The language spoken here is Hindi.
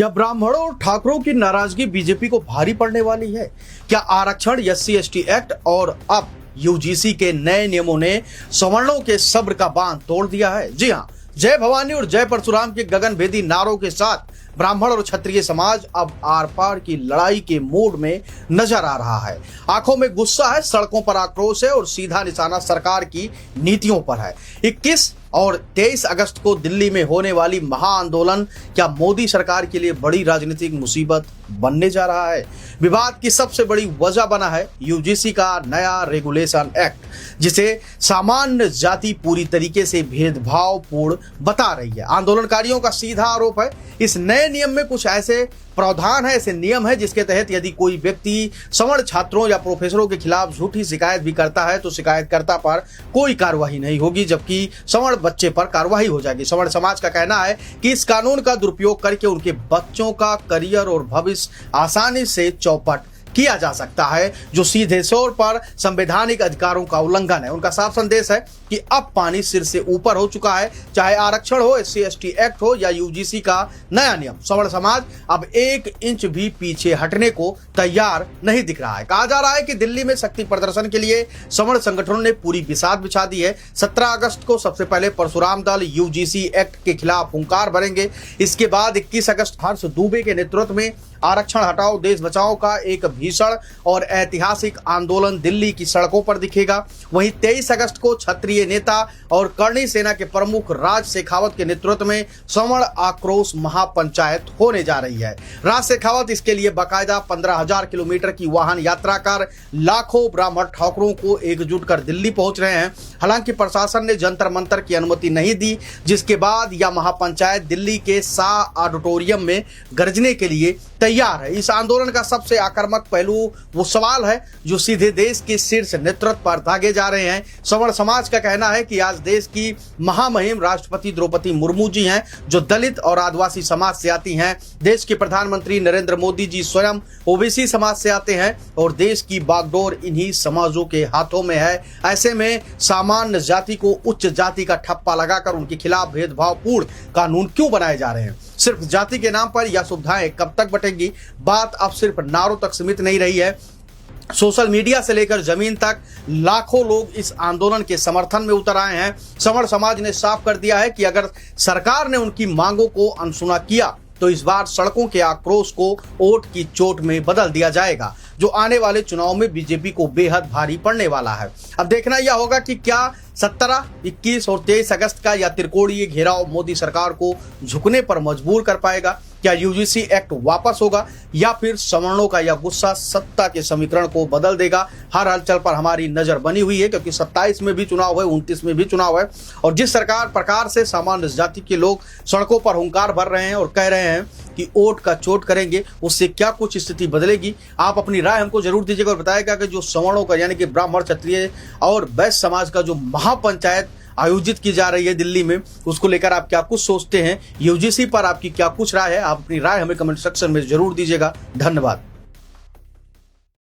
क्या ब्राह्मणों और ठाकुरों की नाराजगी बीजेपी को भारी पड़ने वाली है? क्या आरक्षण SC/ST एक्ट और अब यूजीसी के नए नियमों ने सवर्णों के सब्र का बांध तोड़ दिया है? जी हां, जय भवानी और जय परशुराम के गगनभेदी नारों के साथ ब्राह्मण और क्षत्रिय समाज अब आर पार की लड़ाई के मूड में नजर आ रहा है। आंखों में गुस्सा है, सड़कों पर आक्रोश है और सीधा निशाना सरकार की नीतियों पर है। 21 और 23 अगस्त को दिल्ली में होने वाली महाआंदोलन क्या मोदी सरकार के लिए बड़ी राजनीतिक मुसीबत बनने जा रहा है? विवाद की सबसे बड़ी वजह बना है यूजीसी का नया रेगुलेशन एक्ट, जिसे सामान्य जाति पूरी तरीके से भेदभावपूर्ण बता रही है। आंदोलनकारियों का सीधा आरोप है, इस नए नियम में कुछ ऐसे प्रावधान है, ऐसे नियम है जिसके तहत यदि कोई व्यक्ति सवर्ण छात्रों या प्रोफेसरों के खिलाफ झूठी शिकायत भी करता है तो शिकायतकर्ता पर कोई कार्रवाई नहीं होगी, जबकि सवर्ण बच्चे पर कार्रवाई हो जाएगी। सवर्ण समाज का कहना है कि इस कानून का दुरुपयोग करके उनके बच्चों का करियर और भविष्य आसानी से चौपट किया जा सकता है, जो सीधे तौर पर संवैधानिक अधिकारों का उल्लंघन है। उनका साफ संदेश है कि अब पानी सिर से ऊपर हो चुका है, चाहे आरक्षण हो, SC/ST एक्ट हो या यूजीसी का नया नियम। सवर्ण समाज अब 1 इंच भी पीछे हटने को तैयार नहीं दिख रहा है। कहा जा रहा है कि दिल्ली में शक्ति प्रदर्शन के लिए सवर्ण संगठनों ने पूरी बिसात बिछा दी है। 17 अगस्त को सबसे पहले परशुराम दल यूजीसी एक्ट के खिलाफ हुंकार भरेंगे। इसके बाद 21 अगस्त हर्ष दुबे के नेतृत्व में आरक्षण हटाओ देश बचाओ का एक भीषण और ऐतिहासिक आंदोलन दिल्ली की सड़कों पर दिखेगा। वहीं 23 अगस्त को क्षत्रिय नेता और करणी सेना के प्रमुख राज शेखावत के नेतृत्व में सवर्ण आक्रोश महापंचायत होने जा रही है। राज शेखावत इसके लिए बाकायदा 15,000 किलोमीटर की वाहन यात्रा कर लाखों ब्राह्मण ठाकुरों को एकजुट कर दिल्ली पहुंच रहे हैं। हालांकि प्रशासन ने जंतर मंतर की अनुमति नहीं दी, जिसके बाद यह महापंचायत दिल्ली के शाह ऑडिटोरियम में गरजने के लिए तैयार है। इस आंदोलन का सबसे आक्रामक पहलू वो सवाल है जो सीधे देश के शीर्ष नेतृत्व पर दागे जा रहे हैं। सवर्ण समाज का कहना है कि आज देश की महामहिम राष्ट्रपति द्रौपदी मुर्मू जी हैं, जो दलित और आदिवासी समाज से आती हैं। देश के प्रधानमंत्री नरेंद्र मोदी जी स्वयं ओबीसी समाज से आते हैं और देश की बागडोर इन्हीं समाजों के हाथों में है। ऐसे में सामान्य जाति को उच्च जाति का ठप्पा लगाकर उनके खिलाफ भेदभावपूर्ण कानून क्यों बनाए जा रहे हैं? सिर्फ जाति के नाम पर यह सुविधाएं कब तक बटेंगी? बात अब सिर्फ नारों तक सीमित नहीं रही है। सोशल मीडिया से लेकर जमीन तक लाखों लोग इस आंदोलन के समर्थन में उतर आए हैं। सवर्ण समाज ने साफ कर दिया है कि अगर सरकार ने उनकी मांगों को अनसुना किया तो इस बार सड़कों के आक्रोश को वोट की चोट में बदल दिया जाएगा, जो आने वाले चुनाव में बीजेपी को बेहद भारी पड़ने वाला है। अब देखना यह होगा कि क्या 17, 21 और 23 अगस्त का यह त्रिकोणीय घेराव मोदी सरकार को झुकने पर मजबूर कर पाएगा। क्या यूजीसी एक्ट वापस होगा या फिर सवर्णों का यह गुस्सा सत्ता के समीकरण को बदल देगा? हर हलचल पर हमारी नजर बनी हुई है, क्योंकि 27 में भी चुनाव है, 29 में भी चुनाव है और जिस प्रकार से सामान्य जाति के लोग सड़कों पर हुंकार भर रहे हैं और कह रहे हैं कि वोट का चोट करेंगे, उससे क्या कुछ स्थिति बदलेगी? आप अपनी राय हमको जरूर दीजिएगा और बताएगा कि जो सवर्णों का यानी कि ब्राह्मण, क्षत्रिय और वैश्य समाज का जो महापंचायत आयोजित की जा रही है दिल्ली में, उसको लेकर आप क्या कुछ सोचते हैं? यूजीसी पर आपकी क्या कुछ राय है? आप अपनी राय हमें कमेंट सेक्शन में जरूर दीजिएगा। धन्यवाद।